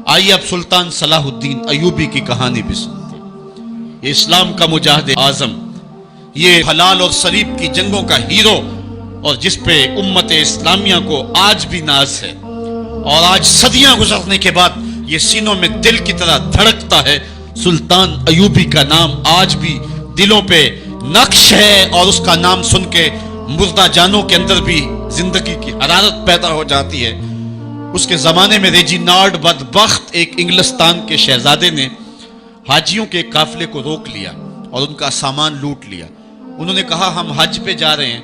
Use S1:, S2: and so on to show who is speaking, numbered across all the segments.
S1: آئیے اب سلطان صلاح الدین ایوبی کی کہانی بھی سنتے ہیں۔ یہ اسلام کا مجاہد اعظم، یہ حلال اور صلیب کی جنگوں کا ہیرو، اور جس پہ امت اسلامیہ کو آج بھی ناز ہے، اور آج صدیاں گزرنے کے بعد یہ سینوں میں دل کی طرح دھڑکتا ہے۔ سلطان ایوبی کا نام آج بھی دلوں پہ نقش ہے، اور اس کا نام سن کے مردہ جانوں کے اندر بھی زندگی کی حرارت پیدا ہو جاتی ہے۔ اس کے زمانے میں ریجینالڈ بدبخت ایک انگلستان کے شہزادے نے حاجیوں کے قافلے کو روک لیا اور ان کا سامان لوٹ لیا۔ انہوں نے کہا ہم حج پہ جا رہے ہیں،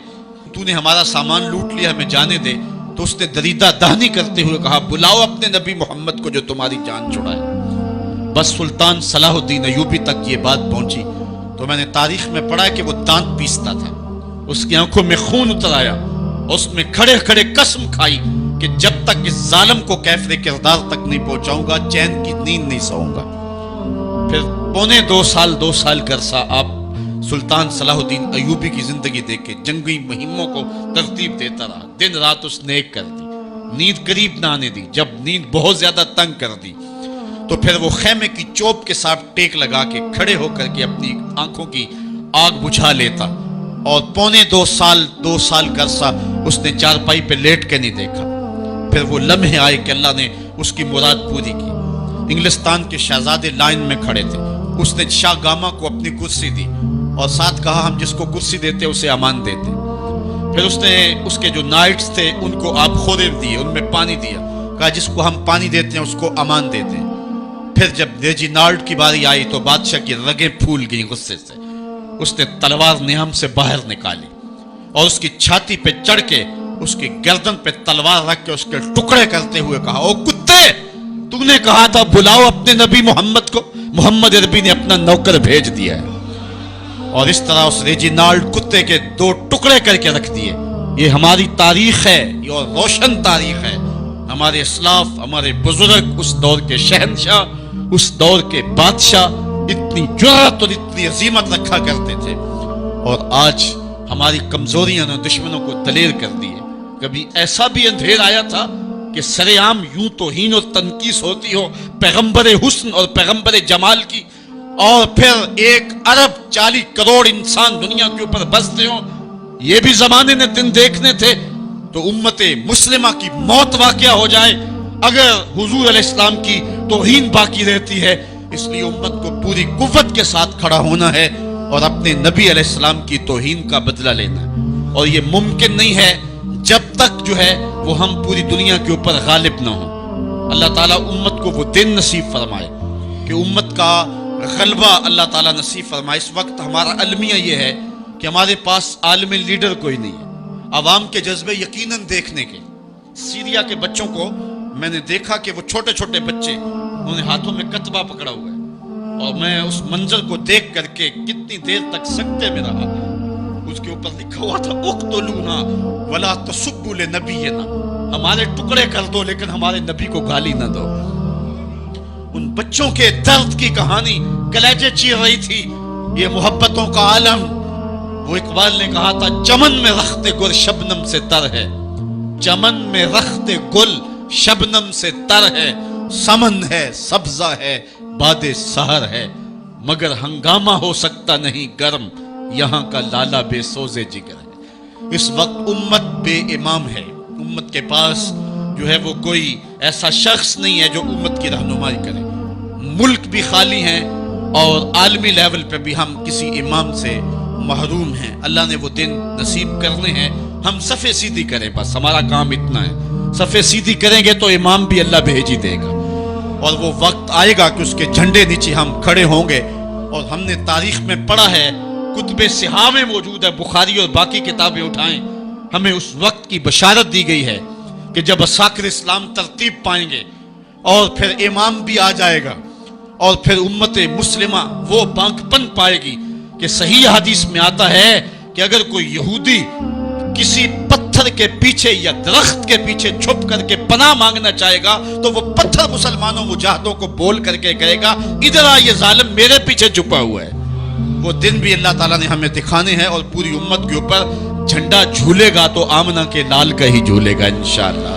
S1: تو نے ہمارا سامان لوٹ لیا، ہمیں جانے دے۔ تو اس نے دریدہ دہنی کرتے ہوئے کہا بلاؤ اپنے نبی محمد کو جو تمہاری جان چھڑائے۔ بس سلطان صلاح الدین ایوبی تک یہ بات پہنچی تو میں نے تاریخ میں پڑھا کہ وہ دانت پیستا تھا، اس کی آنکھوں میں خون اتر آیا، اور اس میں کھڑے کھڑے قسم کھائی کہ جب تک اس ظالم کو کیفر کردار تک نہیں پہنچاؤں گا چین کی نیند نہیں سوؤں گا۔ پھر پونے دو سال کا عرصہ آپ سلطان صلاح الدین ایوبی کی زندگی دیکھ کے جنگی مہموں کو ترتیب دیتا رہا، دن رات اس نے ایک کر دی، نیند قریب نہ آنے دی۔ جب نیند بہت زیادہ تنگ کر دی تو پھر وہ خیمے کی چوب کے ساتھ ٹیک لگا کے کھڑے ہو کر کے اپنی آنکھوں کی آگ بجھا لیتا، اور پونے دو سال کا عرصہ اس نے چارپائی پہ لیٹ کے نہیں دیکھا۔ پھر وہ لمحے آئے کہ اللہ نے اس کی مراد پوری کی۔ انگلستان کے شہزادے لائن میں کھڑے تھے، اس نے شاہ گاما کو اپنی کرسی دی اور ساتھ کہا ہم جس کو کرسی دیتے اسے امان دیتے۔ پھر اس نے اس کے جو نائٹس تھے ان کو آپ خورے دیے، ان میں پانی دیا، کہا جس کو ہم پانی دیتے ہیں اس کو امان دیتے ہیں۔ پھر جب ریجینالڈ کی باری آئی تو بادشاہ کی رگیں پھول گئیں غصے سے۔ اس نے تلوار نہم سے باہر نکالی اور اس کی چھاتی پہ چڑھ کے اس کی گردن پہ تلوار رکھ کے اس کے ٹکڑے کرتے ہوئے کہا او کتے، تم نے کہا تھا بلاؤ اپنے نبی محمد کو، محمد عربی نے اپنا نوکر بھیج دیا ہے۔ اور اس طرح اس ریجینالڈ کتے کے دو ٹکڑے کر کے رکھ دیے۔ یہ ہماری تاریخ ہے، یہ اور روشن تاریخ ہے۔ ہمارے اسلاف، ہمارے بزرگ، اس دور کے شہنشاہ، اس دور کے بادشاہ اتنی جرأت اور اتنی عظیمت رکھا کرتے تھے، اور آج ہماری کمزوریاں نے دشمنوں کو دلیر کر دی ہے۔ کبھی ایسا بھی اندھیر آیا تھا کہ سرے عام یوں توہین اور تنقیص ہوتی ہو پیغمبر حسن اور پیغمبر جمال کی، اور پھر 1.40 کروڑ انسان دنیا کے اوپر بستے ہوں۔ یہ بھی زمانے نے دن دیکھنے تھے تو امت مسلمہ کی موت واقعہ ہو جائے اگر حضور علیہ السلام کی توہین باقی رہتی ہے۔ اس لیے امت کو پوری قوت کے ساتھ کھڑا ہونا ہے اور اپنے نبی علیہ السلام کی توہین کا بدلہ لینا ہے، اور یہ ممکن نہیں ہے جب تک جو ہے وہ ہم پوری دنیا کے اوپر غالب نہ ہوں۔ اللہ تعالیٰ امت کو وہ دن نصیب فرمائے کہ امت کا غلبہ اللہ تعالیٰ نصیب فرمائے۔ اس وقت ہمارا المیہ یہ ہے کہ ہمارے پاس عالم لیڈر کوئی نہیں ہے، عوام کے جذبے یقیناً دیکھنے کے۔ سیریا کے بچوں کو میں نے دیکھا کہ وہ چھوٹے چھوٹے بچے، انہوں نے ہاتھوں میں کتبہ پکڑا ہوا ہے، اور میں اس منظر کو دیکھ کر کے کتنی دیر تک سکتے میں رہا۔ اس کے اوپر لکھا ہوا تھا اقتلونا ولا تسبوا لنبینا، ہمارے ٹکڑے کر دو لیکن ہمارے نبی کو گالی نہ دو۔ ان بچوں کے درد کی کہانی کلیجے چیر رہی تھی۔ یہ محبتوں کا عالم، وہ اقبال نے کہا تھا چمن میں رخت گل شبنم سے تر ہے، چمن میں رخت گل شبنم سے تر ہے، سمن ہے سبزہ ہے باد سحر ہے، مگر ہنگامہ ہو سکتا نہیں گرم، یہاں کا لالا بے سوزے جگر ہے۔ اس وقت امت بے امام ہے، امت کے پاس جو ہے وہ کوئی ایسا شخص نہیں ہے جو امت کی رہنمائی کرے۔ ملک بھی خالی ہیں اور عالمی لیول پہ بھی ہم کسی امام سے محروم ہیں۔ اللہ نے وہ دن نصیب کرنے ہیں، ہم صفے سیدھی کریں، بس ہمارا کام اتنا ہے۔ صفے سیدھی کریں گے تو امام بھی اللہ بھیج ہی دے گا، اور وہ وقت آئے گا کہ اس کے جھنڈے نیچے ہم کھڑے ہوں گے۔ اور ہم نے تاریخ میں پڑھا ہے، کتب صحاح میں موجود ہے، بخاری اور باقی کتابیں اٹھائیں، ہمیں اس وقت کی بشارت دی گئی ہے کہ جب اساکر اسلام ترتیب پائیں گے اور پھر امام بھی آ جائے گا، اور پھر امت مسلمہ وہ بانک پن پائے گی کہ صحیح حدیث میں آتا ہے کہ اگر کوئی یہودی کسی پتھر کے پیچھے یا درخت کے پیچھے چھپ کر کے پناہ مانگنا چاہے گا تو وہ پتھر مسلمانوں مجاہدوں کو بول کر کے کہے گا ادھر آ، یہ ظالم میرے پیچھے چھپا ہوا ہے۔ وہ دن بھی اللہ تعالیٰ نے ہمیں دکھانے ہیں، اور پوری امت کے اوپر جھنڈا جھولے گا تو آمنہ کے لال کا ہی جھولے گا انشاءاللہ۔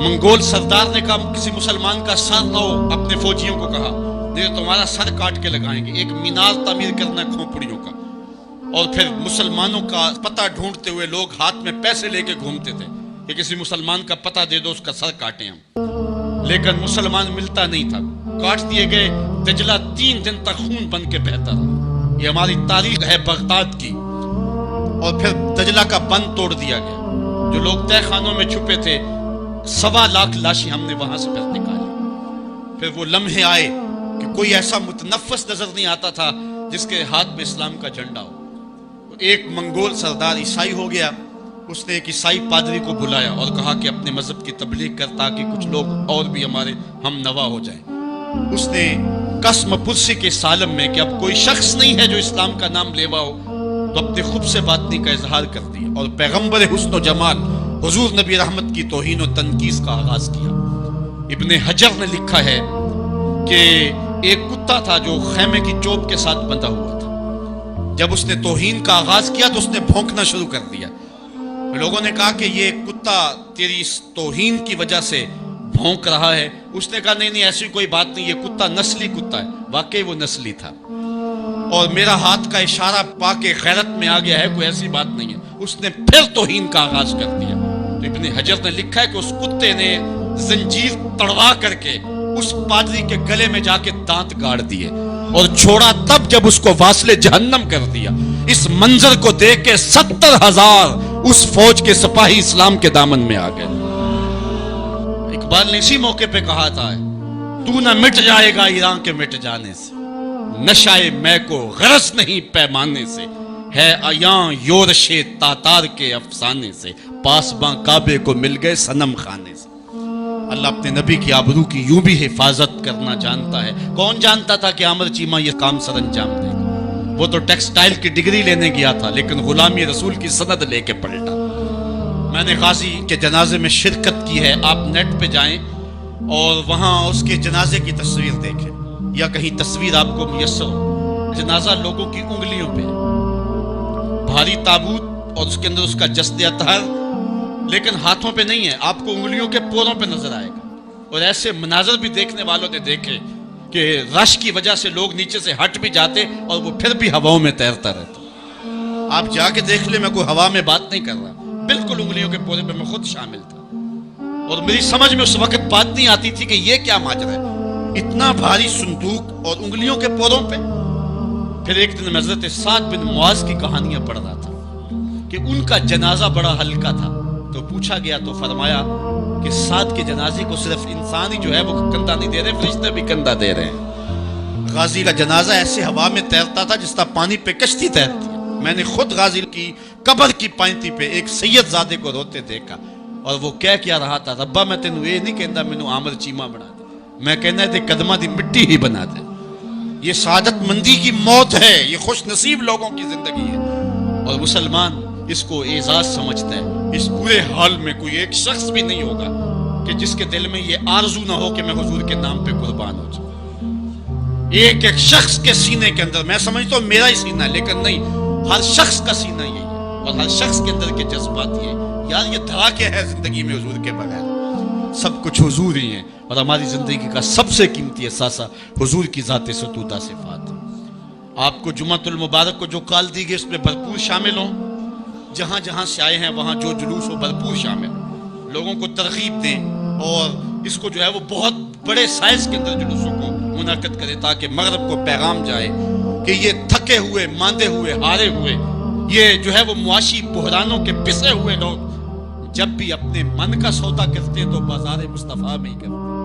S1: منگول سردار نے کہا کسی مسلمان کا سر لاؤ، اپنے فوجیوں کو کہا نہیں تمہارا سر کاٹ کے لگائیں گے۔ ایک مینار تعمیر کرنا کھوپڑیوں کا، اور پھر مسلمانوں کا پتہ ڈھونڈتے ہوئے لوگ ہاتھ میں پیسے لے کے گھومتے تھے کہ کسی مسلمان کا پتہ دے دو، اس کا سر کاٹیں ہم، لیکن مسلمان ملتا نہیں تھا، کاٹ دیے گئے۔ دجلہ 3 دن تک خون بن کے بہتا رہا۔ یہ ہماری تاریخ ہے بغداد کی۔ اور پھر دجلہ کا بند توڑ دیا گیا، جو لوگ تہہ خانوں میں چھپے تھے 1.25 لاکھ لاشیں ہم نے وہاں سے پھر نکالی۔ پھر وہ لمحے آئے کہ کوئی ایسا متنفس نظر نہیں آتا تھا جس کے ہاتھ میں اسلام کا جھنڈا ہو۔ ایک منگول سردار عیسائی ہو گیا، اس نے ایک عیسائی پادری کو بلایا اور کہا کہ اپنے مذہب کی تبلیغ کر تاکہ کچھ لوگ اور بھی ہمارے ہم نوا ہو جائیں۔ اس نے قسم پرسی کے سالم میں کہ اب کوئی شخص نہیں ہے جو اسلام کا نام لیوا ہو، تو اپنے خود سے باطنی کا اظہار کر دیا اور پیغمبر حسن و جمال حضور نبی رحمت کی توہین و تنقیص کا آغاز کیا۔ ابن حجر نے لکھا ہے کہ ایک کتا تھا جو خیمے کی چوب کے ساتھ بندھا ہوا تھا، جب اس نے توہین کا آغاز کیا تو اس نے بھونکنا شروع کر دیا۔ لوگوں نے کہا کہ یہ کتا تیری اس توہین کی وجہ سے بھونک رہا ہے۔ اس نے کہا نہیں ایسی کوئی بات نہیں، یہ کتا نسلی کتا ہے۔ واقعی وہ نسلی تھا، اور میرا ہاتھ کا اشارہ پا کے غیرت میں آ گیا ہے، کوئی ایسی بات نہیں ہے۔ اس نے پھر توہین کا آغاز کر دیا۔ تو ابن حجر نے لکھا ہے کہ اس کتے نے زنجیر تڑوا کر کے اس پادری کے گلے میں جا کے دانت گاڑ دیے اور چھوڑا تب جب اس کو واصل جہنم کر دیا۔ اس منظر کو دیکھ کے 70,000 اس فوج کے سپاہی اسلام کے دامن میں آ گئے۔ اقبال نے اسی موقع پہ کہا تھا تو نہ مٹ جائے گا ایران کے مٹ جانے سے، نشائے میں کو غرض نہیں پیمانے سے، ہے عیاں یورش تاتار کے افسانے سے، پاسباں کعبے کو مل گئے صنم خانے سے۔ اللہ اپنے نبی کی آبرو کی یوں بھی حفاظت کرنا جانتا ہے۔ کون جانتا تھا کہ عامر چیمہ یہ کام سر انجام دے گا؟ وہ تو ٹیکسٹائل کی ڈگری لینے گیا تھا، لیکن غلامی رسول کی سند لے کے پلٹا۔ میں نے غازی کے جنازے میں شرکت کی ہے، آپ نیٹ پہ جائیں اور وہاں اس کے جنازے کی تصویر دیکھیں، یا کہیں تصویر آپ کو میسر ہو۔ جنازہ لوگوں کی انگلیوں پہ، بھاری تابوت اور اس کے اندر اس کا جسد اطہر، لیکن ہاتھوں پہ نہیں ہے، آپ کو انگلیوں کے پوروں پہ نظر آئے گا۔ اور ایسے مناظر بھی دیکھنے والوں نے دیکھے کہ رش کی وجہ سے لوگ نیچے سے ہٹ بھی جاتے اور وہ پھر بھی ہواؤں میں تیرتا رہتا۔ آپ جا کے دیکھ لیں، میں کوئی ہوا میں بات نہیں کر رہا، بالکل انگلیوں کے پورے پہ میں خود شامل تھا، اور میری سمجھ میں اس وقت بات نہیں آتی تھی کہ یہ کیا ماجرا ہے، اتنا بھاری صندوق اور انگلیوں کے پوروں پہ۔ پھر ایک دن میں حضرت سعد بن معاذ کی کہانیاں پڑھ رہا تھا کہ ان کا جنازہ بڑا ہلکا تھا، تو پوچھا گیا تو فرمایا کہ سعد کے جنازے کو صرف انسان ہی جو ہے وہ کندھا نہیں دے رہے، فرشتے بھی کندھا دے رہے ہیں۔ غازی کا جنازہ ایسے ہوا میں تیرتا تھا جس طرح پانی پہ کشتی تیرتی ہے۔ میں نے خود غازی کی قبر کی پائنتی پہ ایک سید زادے کو روتے دیکھا، اور وہ کہہ کیا رہا تھا، ربا میں تینوں یہ نہیں کہندا مینوں عامر چیمہ بنا دے، میں کہنا ہے قدمہ دی مٹی ہی بنا دے۔ یہ سعادت مندی کی موت ہے، یہ خوش نصیب لوگوں کی زندگی ہے، اور مسلمان اس کو اعزاز سمجھتا ہے۔ اس پورے حال میں کوئی ایک شخص بھی نہیں ہوگا کہ جس کے دل میں یہ آرزو نہ ہو کہ میں حضور کے نام پہ قربان ہو جاؤں۔ ایک ایک شخص کے سینے کے اندر، میں سمجھتا ہوں میرا ہی سینہ ہے، لیکن نہیں، ہر شخص کا سینہ یہی ہے، اور ہر شخص کے اندر کے جذبات یہ یار یہ دھڑاکے ہے زندگی میں حضور کے بغیر، سب کچھ حضور ہی ہیں، اور ہماری زندگی کا سب سے قیمتی اثاثہ حضور کی ذات ستودہ صفات۔ آپ کو جمعۃ المبارک کو جو کال دی گئی اس میں بھرپور شامل ہوں، جہاں جہاں سے آئے ہیں وہاں جو جلوس ہو بھرپور شامل، لوگوں کو ترغیب دیں، اور اس کو جو ہے وہ بہت بڑے سائز کے اندر جلوسوں کو منعقد کرے تاکہ مغرب کو پیغام جائے کہ یہ تھکے ہوئے، ماندے ہوئے، ہارے ہوئے، یہ جو ہے وہ معاشی بحرانوں کے پسے ہوئے لوگ جب بھی اپنے من کا سودا کرتے ہیں تو بازار مصطفیٰ میں ہی کرتے ہیں۔